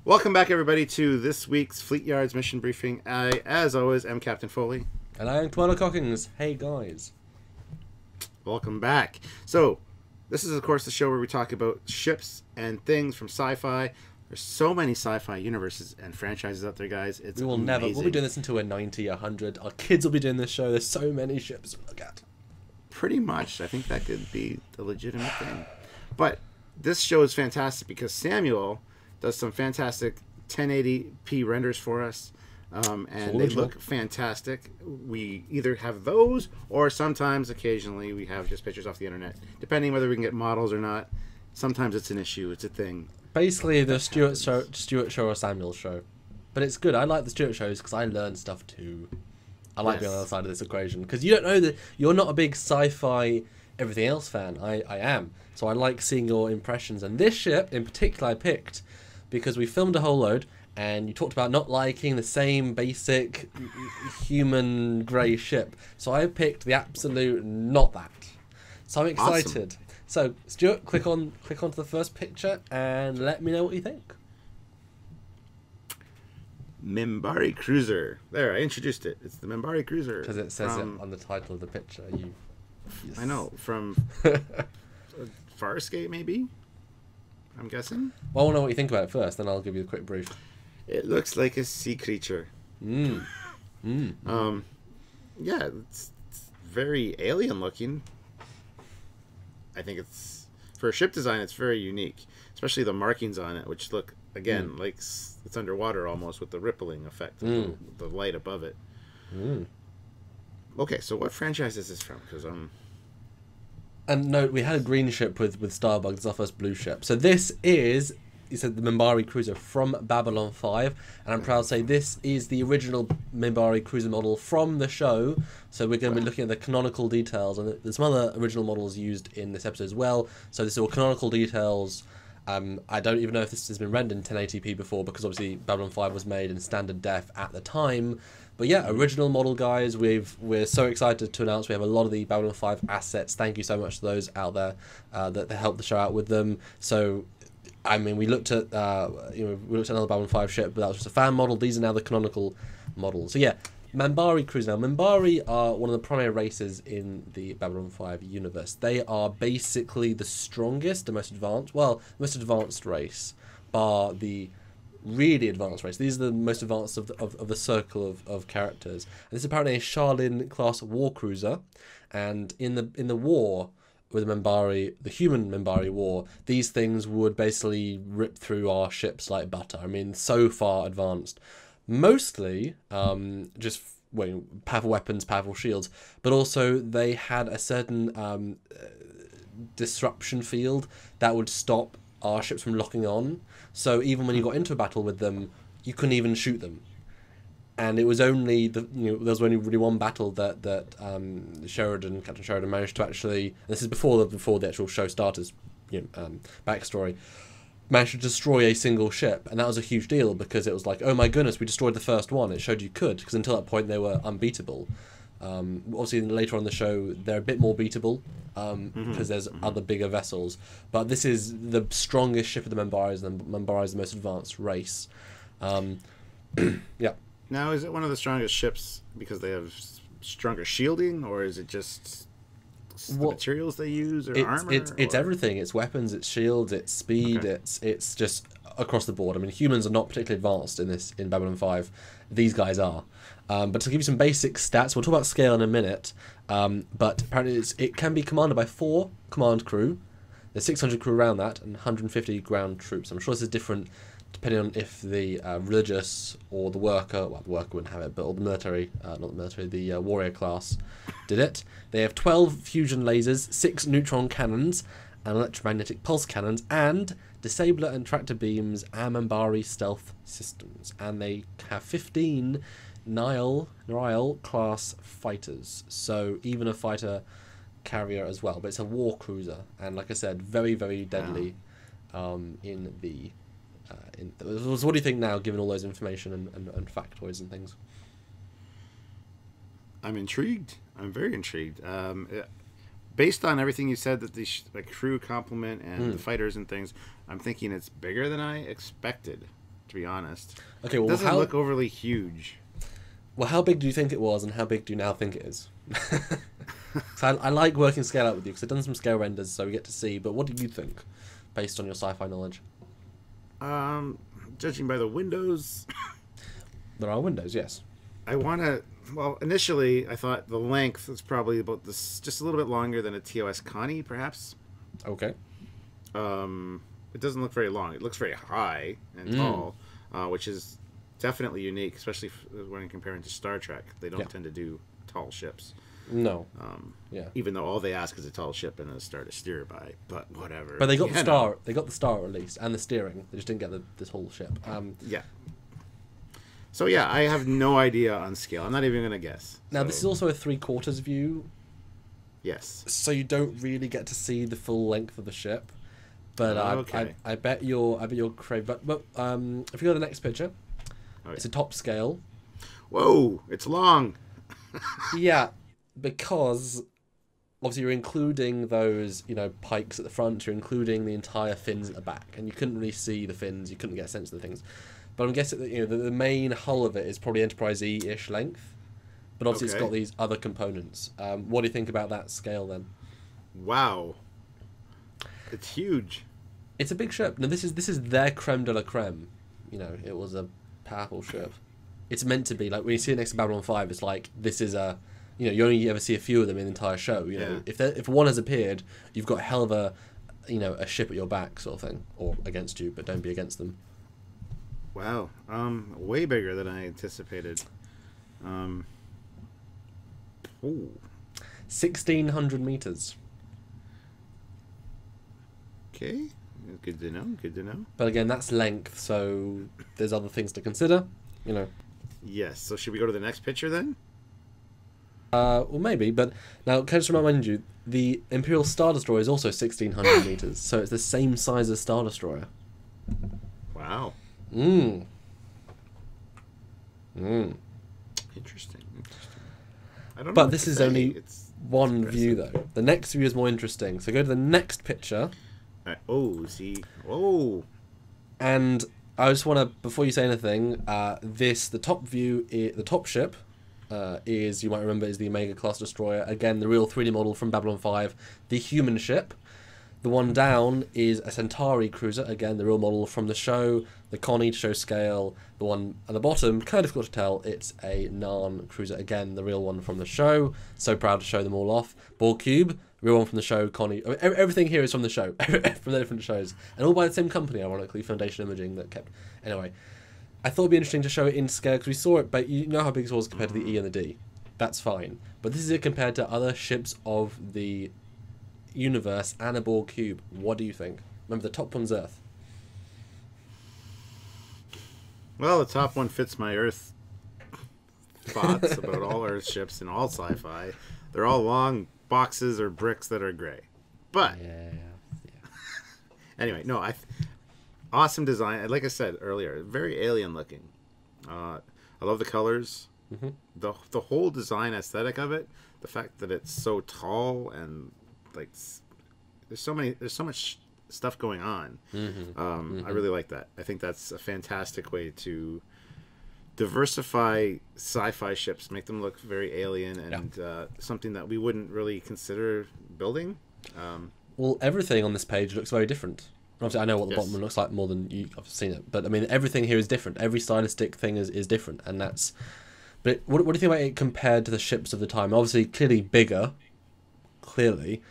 Welcome back, everybody, to this week's Fleetyards mission briefing. I, as always, am Captain Foley. And I am Twirler Cockings. Hey, guys. Welcome back. So, this is, of course, the show where we talk about ships and things from sci-fi. There's so many sci-fi universes and franchises out there, guys. It's We'll be doing this until we're 90, 100. Our kids will be doing this show. There's so many ships to look at. Pretty much. I think that could be a legitimate thing. But this show is fantastic because Samuel does some fantastic 1080p renders for us, and they look fantastic. We either have those, or sometimes, occasionally, we have just pictures off the internet, depending whether we can get models or not. Sometimes it's an issue. It's a thing. Basically, the Stuart show or Samuel show. But it's good. I like the Stuart shows because I learn stuff too. I like being on the other side of this equation. Because you don't know that you're not a big sci-fi everything else fan. I am. So I like seeing your impressions. And this ship, in particular, I picked because we filmed a whole load, and you talked about not liking the same basic human grey ship. So I picked the absolute not that. So I'm excited. Awesome. So Stuart, click onto the first picture and let me know what you think. Minbari Cruiser. There, I introduced it. It's the Minbari Cruiser. Because it says it on the title of the picture. I know, from Farscape, maybe? I'm guessing. Well, I want to know what you think about it first, then I'll give you a quick brief. It looks like a sea creature. Yeah, it's very alien looking. I think it's, for a ship design, it's very unique. Especially the markings on it, which look, again, like it's underwater almost with the rippling effect of the light above it. Okay, so what franchise is this from? Because And no, we had a green ship with Starbug. This is our first blue ship. So this is, you said, the Minbari Cruiser from Babylon 5. And I'm proud to say this is the original Minbari Cruiser model from the show. So we're going to be looking at the canonical details. And there's some other original models used in this episode as well. So this is all canonical details. I don't even know if this has been rendered in 1080p before, because obviously Babylon 5 was made in standard def at the time. But yeah, original model, guys. We're so excited to announce we have a lot of the Babylon 5 assets. Thank you so much to those out there that helped the show out with them. So, I mean, we looked at another Babylon 5 ship, but that was just a fan model. These are now the canonical models. So yeah, Minbari Cruise. Now, Minbari are one of the primary races in the Babylon 5 universe. They are basically the strongest, the most advanced race, bar the really advanced race. These are the most advanced of the circle of characters. And this is apparently a Charlene class war cruiser, and in the war with the Minbari, the human Minbari war, these things would basically rip through our ships like butter. I mean, so far advanced. Mostly just powerful weapons, powerful shields, but also they had a certain disruption field that would stop our ships from locking on. So even when you got into a battle with them, you couldn't even shoot them. And it was only there was only really one battle that Captain Sheridan managed to actually. This is before the actual show starters, backstory. Managed to destroy a single ship, and that was a huge deal because it was like, oh my goodness, we destroyed the first one. It showed you could, because until that point they were unbeatable. Obviously later on in the show they're a bit more beatable because there's other bigger vessels, but this is the strongest ship of the Minbaris, and Minbari is the most advanced race. Yeah. Now, is it one of the strongest ships because they have stronger shielding, or is it just the materials they use, or armor? It's everything. It's weapons, it's shields, it's speed, it's just across the board. I mean, humans are not particularly advanced in Babylon 5. These guys are. But to give you some basic stats, we'll talk about scale in a minute, but apparently it can be commanded by 4 command crew. There's 600 crew around that, and 150 ground troops. I'm sure this is different depending on if the religious or the worker, well, the worker wouldn't have it, but or the military, not the military, the warrior class did it. They have 12 fusion lasers, 6 neutron cannons, and electromagnetic pulse cannons, and disabler and tractor beams, and Minbari stealth systems. And they have 15 Nile class fighters, so even a fighter carrier as well. But it's a war cruiser, and like I said, very, very deadly. In the so what do you think now, given all those information and factoids and things? I'm intrigued. I'm very intrigued. Based on everything you said, that the crew complement and the fighters and things, I'm thinking it's bigger than I expected. to be honest. Okay, It well, doesn't look overly huge. Well, how big do you think it was, and how big do you now think it is? So I like working scale out with you, because I've done some scale renders, so we get to see. But what do you think, based on your sci-fi knowledge? Judging by the windows, There are windows, yes. I want to. Well, initially, I thought the length was probably about this, just a little bit longer than a TOS Connie, perhaps. Okay. It doesn't look very long. It looks very high and tall, which is definitely unique, especially when comparing to Star Trek. They don't tend to do tall ships. No. Even though all they ask is a tall ship and a star to steer by, but whatever. But they got the star. They got the star at least, and the steering. They just didn't get this whole ship. Yeah. So yeah, I have no idea on scale. I'm not even gonna guess. Now this is also a 3/4 view. Yes. So you don't really get to see the full length of the ship. But I bet you're correct. But if you go to the next picture, it's a top scale. Whoa, it's long. Yeah, because obviously you're including those, pikes at the front. You're including the entire fins at the back, and you couldn't really see the fins. You couldn't get a sense of the things. But I'm guessing that the main hull of it is probably Enterprise E-ish length. But obviously it's got these other components. What do you think about that scale then? Wow, it's huge. It's a big ship. Now this is their creme de la creme. It was a powerful ship. It's meant to be like when you see it next to Babylon 5. It's like this is a, you only ever see a few of them in the entire show. If one has appeared, you've got a hell of a, a ship at your back sort of thing, or against you, but don't be against them. Wow, way bigger than I anticipated. 1,600 meters. Okay, good to know. Good to know. But again, that's length, so there's other things to consider. Yes. So should we go to the next picture then? Well, maybe. But now, can I just remind you, the Imperial Star Destroyer is also 1,600 meters, so it's the same size as Star Destroyer. Wow. Interesting. I don't know. But this is only one view, though. The next view is more interesting. So go to the next picture. And I just want to, before you say anything, the top view, the top ship, is, you might remember, is the Omega class destroyer. Again, the real 3D model from Babylon 5, the human ship. The one down is a Centauri cruiser, again, the real model from the show, the Connie to show scale. The one at the bottom, kind of difficult to tell, it's a Narn cruiser, again, the real one from the show. So proud to show them all off. Borg Cube, real one from the show, Connie. Everything here is from the show, from the different shows. And all by the same company, ironically, Foundation Imaging, that kept... Anyway, I thought it'd be interesting to show it in scale, because we saw it, but you know how big it was compared to the E and the D. That's fine. But this is it compared to other ships of the universe and a Borg Cube. What do you think? Remember, the top one's Earth. Well, the top one fits my Earth thoughts about all Earth ships and all sci-fi. They're all long boxes or bricks that are gray. But anyway, no, awesome design. Like I said earlier, very alien looking. I love the colors. Mm-hmm. The whole design aesthetic of it. The fact that it's so tall and like there's so much stuff going on. I really like that. I think that's a fantastic way to diversify sci-fi ships, make them look very alien and something that we wouldn't really consider building. Well, everything on this page looks very different. Obviously, I know what the bottom one looks like more than I've seen it, but I mean, everything here is different. Every stylistic thing is different, and that's. But what do you think about it compared to the ships of the time? Obviously, clearly bigger. Clearly.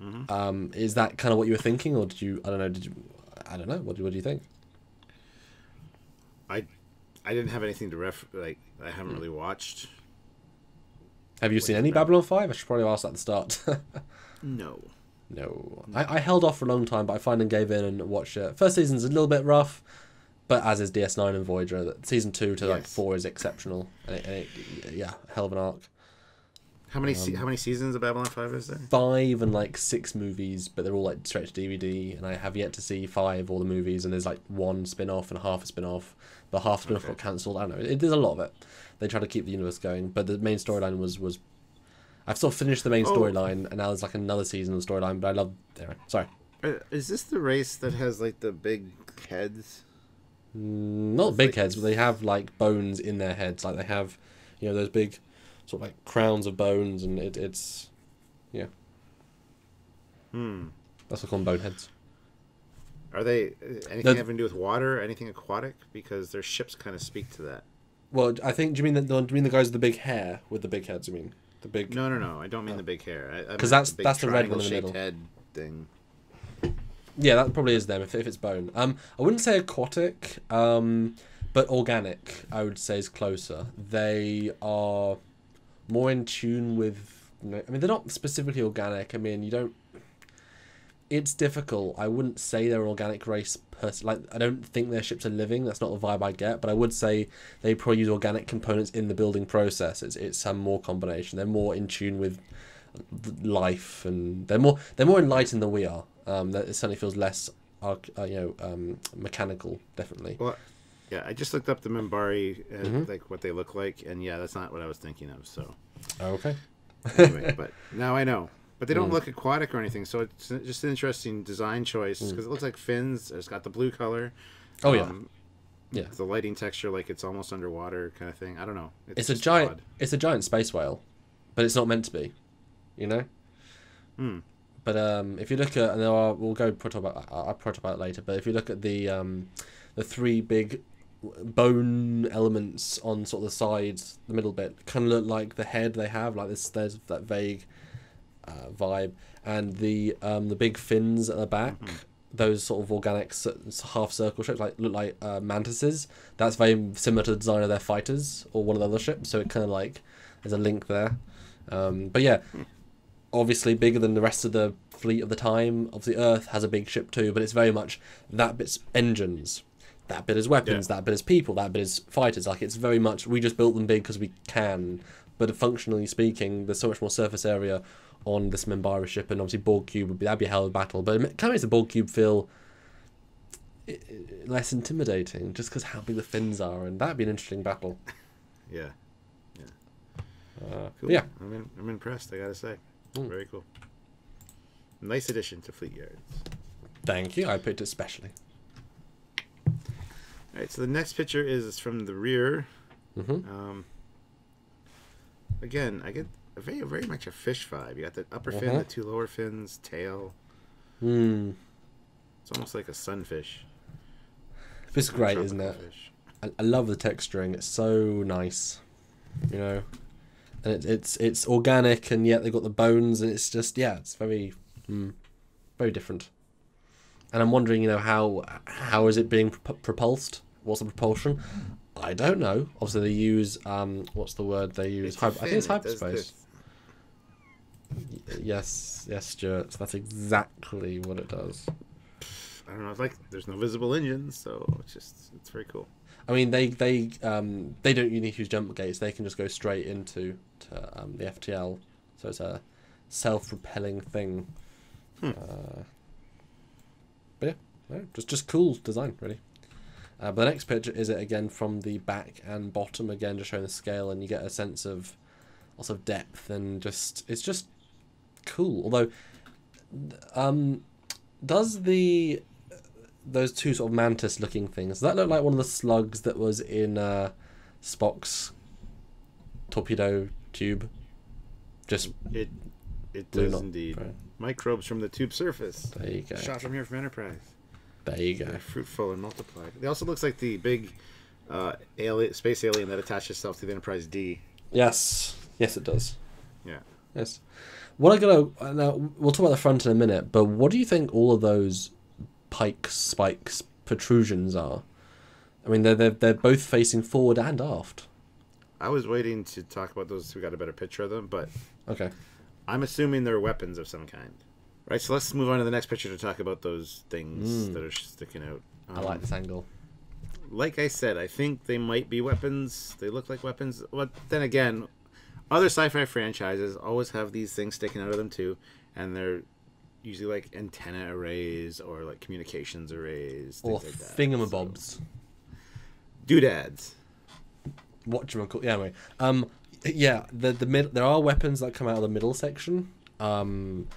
Mm-hmm. Is that kind of what you were thinking, or did you? I don't know. What do you think? I didn't have anything to I haven't really watched. Have you seen any Babylon 5? I should probably ask that at the start. No. I held off for a long time, but I finally gave in and watched it. First season's a little bit rough, but as is DS9 and Voyager. Season 2 to 4 is exceptional, and hell of an arc. How many seasons of Babylon 5 is there? 5 and 6 movies, but they're all straight to DVD, and I have yet to see 5 all the movies, and there's one spin-off and half a spin-off, but half spin-off got cancelled. I don't know. There's a lot of it. They try to keep the universe going, but the main storyline was I've sort of finished the main storyline, and now there's another season of the storyline, but I love... Anyway, sorry. Is this the race that has the big heads? Not big heads, but they have like bones in their heads. Like they have, those big sort of like crowns of bones, and it's yeah. That's what I call them, bone heads. Are they anything having to do with water? Anything aquatic? Because their ships kind of speak to that. Well, I think. Do you mean the guys with the big hair with the big heads? You mean the big? No. I don't mean the big hair. Because that's the red one in the middle. Head thing. Yeah, that probably is them if it's bone. I wouldn't say aquatic, but organic. I would say is closer. They are more in tune with. I mean, they're not specifically organic. I mean, you don't. It's difficult. I wouldn't say they're an organic race. Like, I don't think their ships are living. That's not the vibe I get. But I would say they probably use organic components in the building process. It's some more combination. They're more in tune with life, and they're more enlightened than we are. It certainly feels less, mechanical. Definitely. Well, yeah. I just looked up the Minbari, like what they look like, and yeah, that's not what I was thinking of. So. Okay. Anyway, but now I know. But they don't look aquatic or anything, so it's just an interesting design choice because it looks like fins. It's got the blue color. Oh yeah. The lighting texture, like it's almost underwater kind of thing. I don't know. It's a giant. Odd. It's a giant space whale, but it's not meant to be. But if you look at, and we'll go talk about it later. But if you look at the three big bone elements on sort of the sides, the middle bit, kind of look like the head they have. Like this, there's that vague. Vibe, and the big fins at the back, those sort of organic half circle shapes look like mantises. That's very similar to the design of their fighters or one of the other ships, so it kind of like there's a link there. But yeah, obviously bigger than the rest of the fleet of the time. Obviously Earth has a big ship too, but it's very much that bit's engines, that bit is weapons, that bit is people, that bit is fighters. Like it's very much we just built them big because we can, but functionally speaking there's so much more surface area on this Minbari ship, and obviously Borg Cube that'd be a hell of a battle, but it kind of makes the Borg Cube feel less intimidating just because how big the fins are, and that'd be an interesting battle. Yeah. Cool. Yeah, I'm impressed, I gotta say. Very cool. Nice addition to Fleetyards. Thank you, I picked it specially. Alright, so the next picture is from the rear. Again, I get very much a fish vibe. You got the upper fin, the two lower fins, tail. It's almost like a sunfish. This is great, isn't it? I love the texturing. It's so nice, and it's organic, and yet they've got the bones, and it's just it's very very different. And I'm wondering, how is it being propulsed? What's the propulsion? I don't know. Obviously, they use what's the word they use? I think it's hyperspace. Yes, Stuart. That's exactly what it does. I don't know. It's like there's no visible engines, so it's very cool. I mean, they don't need to use jump gates. They can just go straight into the FTL, so it's a self-propelling thing. But yeah, just cool design, really. But the next picture is it again from the back and bottom, again just showing the scale, and you get a sense of lots of depth, and it's just cool. Although, does those two sort of mantis-looking things, does that look like one of the slugs that was in Spock's torpedo tube? Just it does not, indeed. Right. Microbes from the tube surface. There you go. Shot from here from Enterprise. There you go. They're fruitful and multiplied. It also looks like the big space alien that attached itself to the Enterprise D. Yes, it does. Yeah. Yes. What I gotta now, we'll talk about the front in a minute, but what do you think all of those spikes, protrusions are? I mean, they're both facing forward and aft. I was waiting to talk about those so we got a better picture of them, but okay. I'm assuming they're weapons of some kind. Right, so let's move on to the next picture to talk about those things that are sticking out. I like this angle. Like I said, I think they might be weapons. They look like weapons. But then again, other sci-fi franchises always have these things sticking out of them too, and they're usually like antenna arrays or like communications arrays, things or like that. thingamabobs. So, doodads. Whatchamacallit. Yeah, anyway. Yeah, the mid, there are weapons that come out of the middle section. And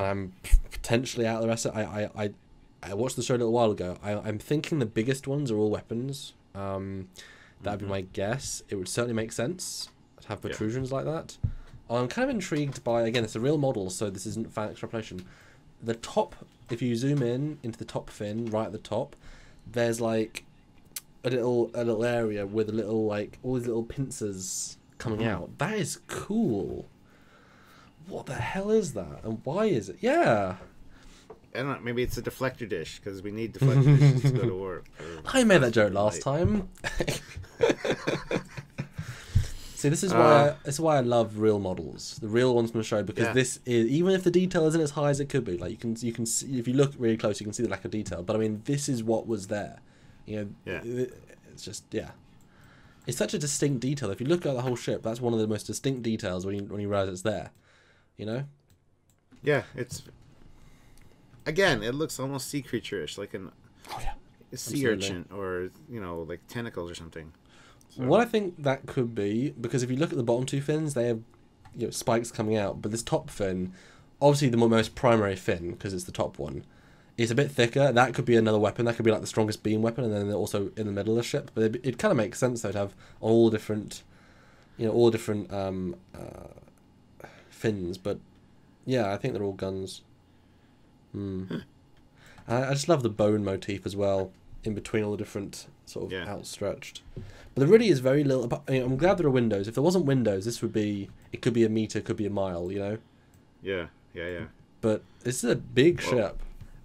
I'm potentially out of the rest of it. I I watched the show a little while ago. I'm thinking the biggest ones are all weapons. That'd be my guess. It would certainly make sense to have protrusions like that. I'm kind of intrigued by, again, it's a real model, so this isn't fan extrapolation. The top, if you zoom in into the top fin, right at the top, there's like a little area with a little, like, all these little pincers coming out. That is cool. What the hell is that? And why is it? Yeah. I don't know. Maybe it's a deflector dish, because we need deflector dishes to go to work. I made that joke last time. See, this is why I love real models, the real ones from the show, because this is, even if the detail isn't as high as it could be, like you can see, if you look really close, you can see the lack of detail. But I mean, this is what was there. You know, it's just it's such a distinct detail. If you look at the whole ship, that's one of the most distinct details when you realize it's there. You know. Yeah, it's. Again, it looks almost sea creature-ish, like a sea urchin, or like tentacles or something. So. What I think that could be, because if you look at the bottom two fins, they have spikes coming out, but this top fin, obviously the most primary fin, because it's the top one, is a bit thicker. That could be another weapon. That could be like the strongest beam weapon, and then also in the middle of the ship. But it kind of makes sense though to have all different fins. But yeah, I think they're all guns. I just love the bone motif as well, in between all the different sort of outstretched. But there really is very little. I'm glad there are windows. If there wasn't windows, this would be. It could be a meter, could be a mile. Yeah. But this is a big ship,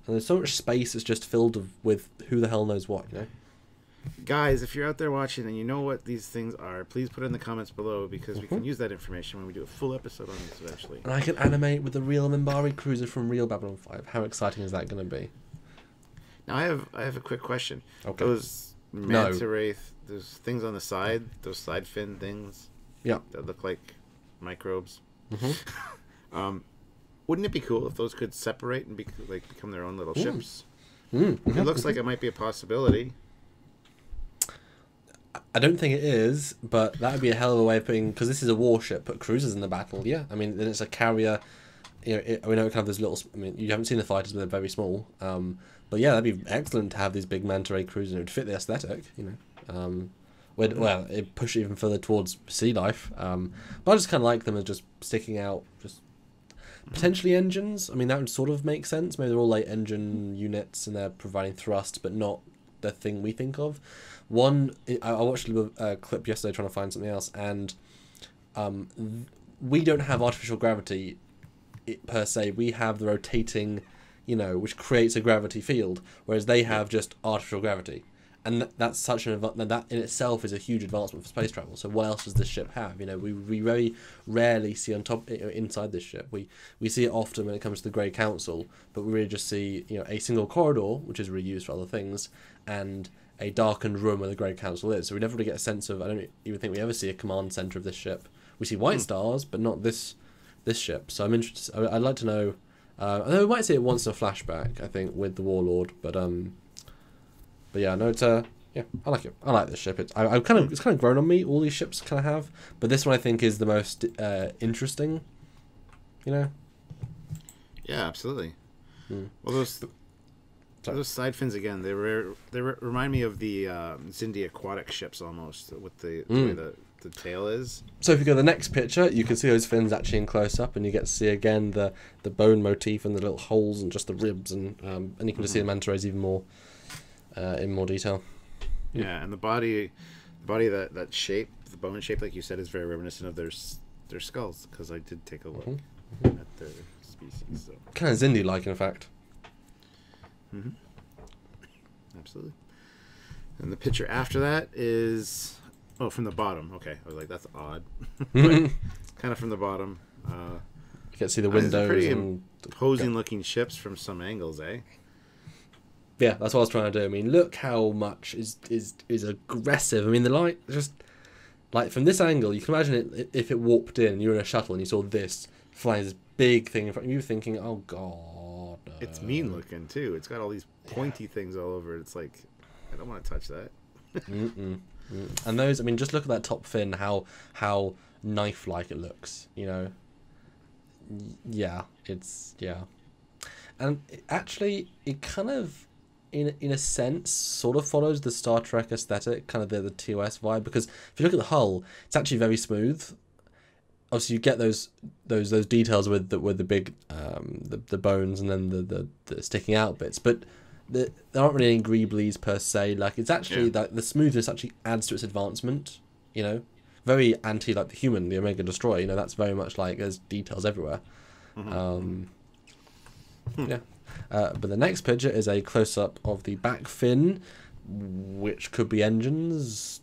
and there's so much space. It's just filled with who the hell knows what. Guys, if you're out there watching and you know what these things are, please put it in the comments below, because we can use that information when we do a full episode on this eventually. And I can animate with the real Minbari cruiser from real Babylon 5. How exciting is that going to be? Now I have a quick question. Okay. Those manta wraith, those things on the side, those side fin things, that look like microbes. Wouldn't it be cool if those could separate and become their own little ships? It looks like it might be a possibility. I don't think it is, but that would be a hell of a way of putting, because this is a warship, put cruisers in the battle. Yeah, I mean, then it's a carrier. We know it kind of those little. I mean, you haven't seen the fighters, but they're very small. But yeah, that'd be excellent to have these big manta ray cruisers. It would fit the aesthetic, Well, it push it even further towards sea life. But I just kind of like them as just sticking out, just potentially engines. I mean, that would sort of make sense. Maybe they're all like engine units and they're providing thrust, but not the thing we think of. I watched a clip yesterday trying to find something else, and we don't have artificial gravity per se. We have the rotating, which creates a gravity field, whereas they have just artificial gravity. And that's such that in itself is a huge advancement for space travel. So what else does this ship have? We very rarely see inside this ship. We see it often when it comes to the Grey Council, but we really just see a single corridor, which is reused for other things, and a darkened room where the Grey Council is. So we never really get a sense of. I don't even think we ever see a command center of this ship. We see white stars, but not this ship. So I'm interested. I'd like to know. Although we might see it once in a flashback, I think, with the Warlord, but yeah, no, it's I like it. I like this ship. It's kind of grown on me. All these ships kind of have, but this one I think is the most interesting. Yeah, absolutely. Well, those side fins again, they remind me of the Zindi aquatic ships almost, with the way the tail is. So if you go to the next picture, you can see those fins actually in close up, and you get to see again the bone motif and the little holes and just the ribs, and you can just see the manta rays even more. In more detail. Yeah, and the body that shape, the bone shape, like you said, is very reminiscent of their skulls, because I did take a look at their species. So. Kind of Zindi-like, in fact. Absolutely. And the picture after that is from the bottom. Okay, I was like, that's odd, but kind of from the bottom. You can see the windows. Pretty imposing looking ships from some angles, eh? Yeah, that's what I was trying to do. I mean, look how much is aggressive. I mean, the light just like from this angle, you can imagine it if it warped in. And you're in a shuttle and you saw this flying this big thing in front of you. You're thinking, "Oh God!" No. It's mean looking too. It's got all these pointy things all over it. It's like I don't want to touch that. And those, I mean, just look at that top fin. How knife-like it looks. Yeah, it's. And actually, it kind of in a sense, sort of follows the Star Trek aesthetic, kind of the TOS vibe, because if you look at the hull, it's actually very smooth. Obviously, you get those details with the big the bones and then the sticking out bits, but there aren't really any greeblies per se. Like, it's actually that the smoothness actually adds to its advancement. You know, very anti like the human, the Omega Destroyer. You know, that's very much like there's details everywhere. Yeah. But the next picture is a close-up of the back fin, which could be engines,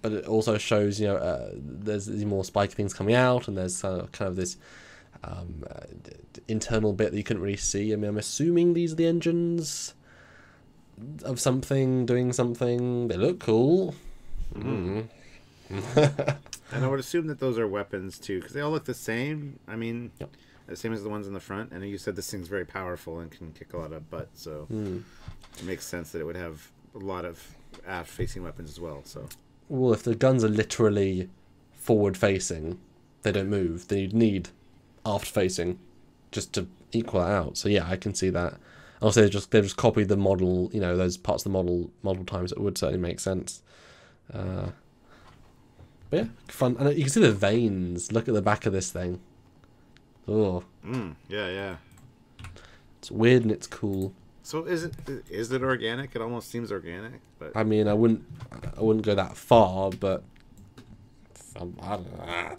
but it also shows, you know, there's these more spiky things coming out, and there's kind of this internal bit that you couldn't really see. I mean, I'm assuming these are the engines of something doing something. They look cool. And I would assume that those are weapons too, because they all look the same. I mean, the same as the ones in the front. And you said this thing's very powerful and can kick a lot of butt, so it makes sense that it would have a lot of aft-facing weapons as well. So, well, if the guns are literally forward-facing, they don't move. Then you'd need aft-facing just to equal it out. So yeah, I can see that. Also, they've just copied the model. You know, those parts of the model times. It would certainly make sense. But yeah, fun. And you can see the veins. Look at the back of this thing. Oh. Yeah. It's weird and it's cool. So is it organic? It almost seems organic, but I mean, I wouldn't go that far, but I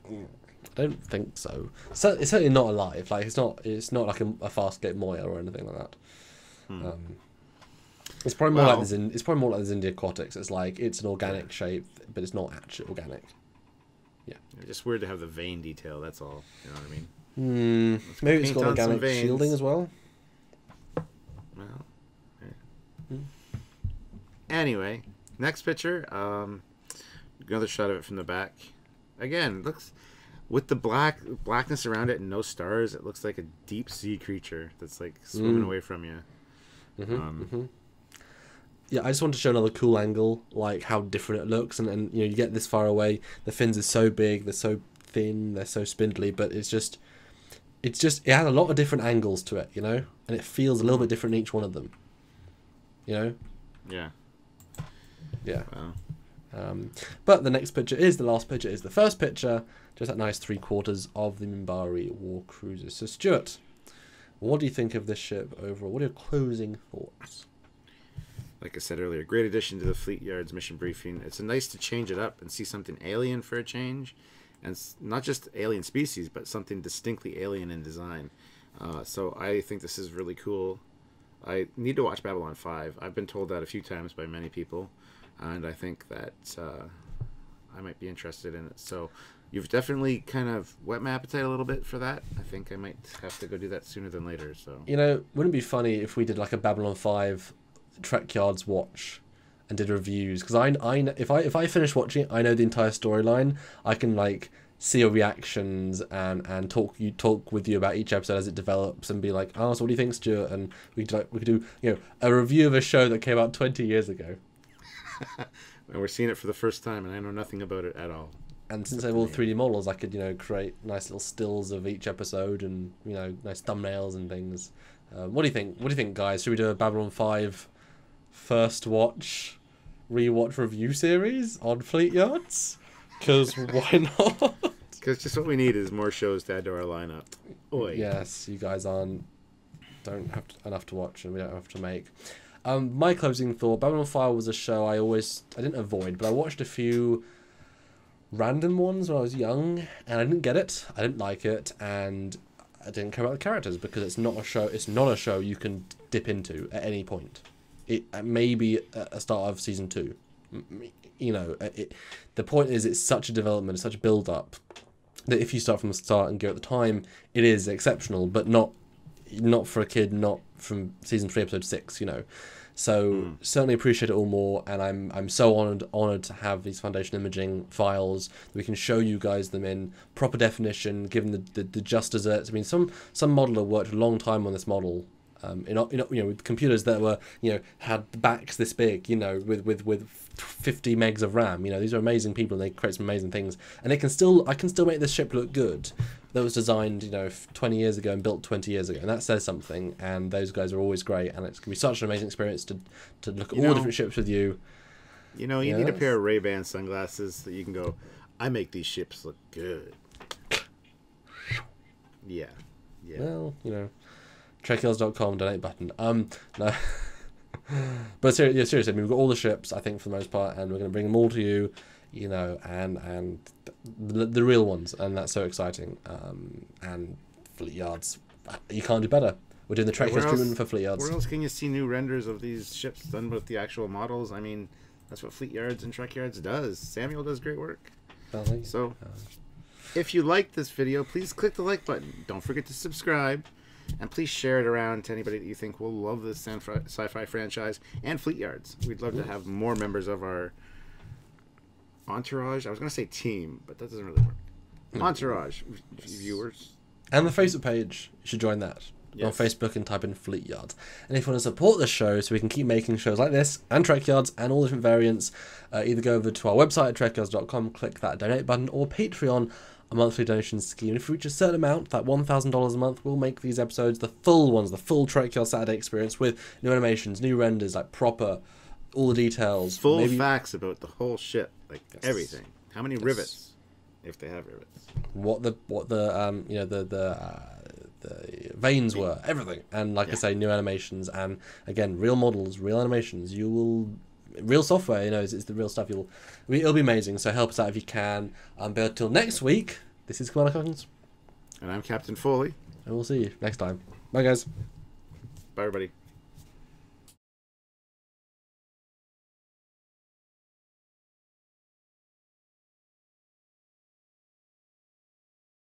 don't think so. So it's certainly not alive. Like it's not like a Farscape Moya or anything like that. It's probably more like this. It's probably more like this India Aquatics. It's like it's an organic shape, but it's not actually organic. Yeah. It's just weird to have the vein detail. That's all. You know what I mean? Maybe it's got organic shielding as well. Well, anyway, next picture. Another shot of it from the back. Again, looks with the blackness around it and no stars. It looks like a deep sea creature that's like swimming away from you. Yeah, I just want to show another cool angle, like how different it looks, and you know, you get this far away. The fins are so big, they're so thin, they're so spindly, but it has a lot of different angles to it, you know, and it feels a little bit different in each one of them, you know. Yeah. Wow. But the next picture is the last picture, is the first picture, just that nice 3/4 of the Minbari war cruiser. So Stuart, what do you think of this ship overall? What are your closing thoughts? Like I said earlier, great addition to the Fleetyards mission briefing. It's nice to change it up and see something alien for a change. And it's not just alien species, but something distinctly alien in design. So I think this is really cool. I need to watch Babylon 5. I've been told that a few times by many people. And I think that I might be interested in it. So you've definitely kind of whet my appetite a little bit for that. I think I might have to go do that sooner than later. So, you know, wouldn't it be funny if we did like a Babylon 5 Trekyards watch and did reviews? Because I if I finish watching it, I know the entire storyline. I can like see your reactions and talk with you about each episode as it develops and be like, oh, so what do you think, Stuart? And we could do you know, a review of a show that came out 20 years ago. And we're seeing it for the first time, and I know nothing about it at all. And since I have all 3D models, I could, you know, create nice little stills of each episode and, you know, nice thumbnails and things. What do you think? What do you think, guys? Should we do a Babylon 5 first watch, rewatch review series on Fleetyards? Because why not? Because just what we need is more shows to add to our lineup. Oy. Yes, you guys don't have enough to watch, and we don't have to make. My closing thought: Babylon 5 was a show I didn't avoid, but I watched a few random ones when I was young, and I didn't get it. I didn't like it, and I didn't care about the characters because it's not a show. It's not a show you can dip into at any point. It may be at the start of season 2. You know, the point is it's such a development, such a build up that if you start from the start and go at the time, it is exceptional, but not for a kid, not from season 3 episode 6. You know. So certainly appreciate it all more, and I'm so honoured to have these foundation imaging files that we can show you guys them in proper definition, given the just desserts. I mean, some modeler worked a long time on this model, with computers that were, you know, had backs this big, you know, with 50 megs of RAM. You know, these are amazing people, and they create some amazing things, and I can still make this ship look good. that was designed, 20 years ago and built 20 years ago, and that says something. And those guys are always great, and it's gonna be such an amazing experience to look at all the different ships with you. You need a pair of Ray-Ban sunglasses that you can go, I make these ships look good. Yeah. Well, Trekyards.com, donate button. No. But seriously, I mean, we've got all the ships, I think, for the most part, and we're going to bring them all to you, and the real ones, and that's so exciting. And Fleetyards, you can't do better. We're doing the Trekyards treatment for Fleetyards. Where else can you see new renders of these ships done with the actual models? I mean, that's what Fleetyards and Trekyards does. Samuel does great work. So, if you liked this video, please click the like button. Don't forget to subscribe. And please share it around to anybody that you think will love this sci-fi franchise and Fleetyards. We'd love to have more members of our entourage. I was going to say team, but that doesn't really work. Entourage viewers. And the Facebook page, you should join that. Yes. On Facebook and type in Fleetyards. And if you want to support the show so we can keep making shows like this and Trekyards and all different variants, either go over to our website at trekyards.com, click that donate button, or Patreon, a monthly donation scheme. If we reach a certain amount, that $1,000 a month, we'll make these episodes the full ones, the full Trekyard Saturday experience with new animations, new renders, like proper, all the details. Full facts about the whole ship, like everything. How many rivets, if they have rivets. What the veins were, everything. And like I say, new animations, and again, real models, real animations. Real software, it's the real stuff. It'll be amazing. So help us out if you can. But until next week, this is Commander Coggins. And I'm Captain Foley. And we'll see you next time. Bye, guys. Bye, everybody.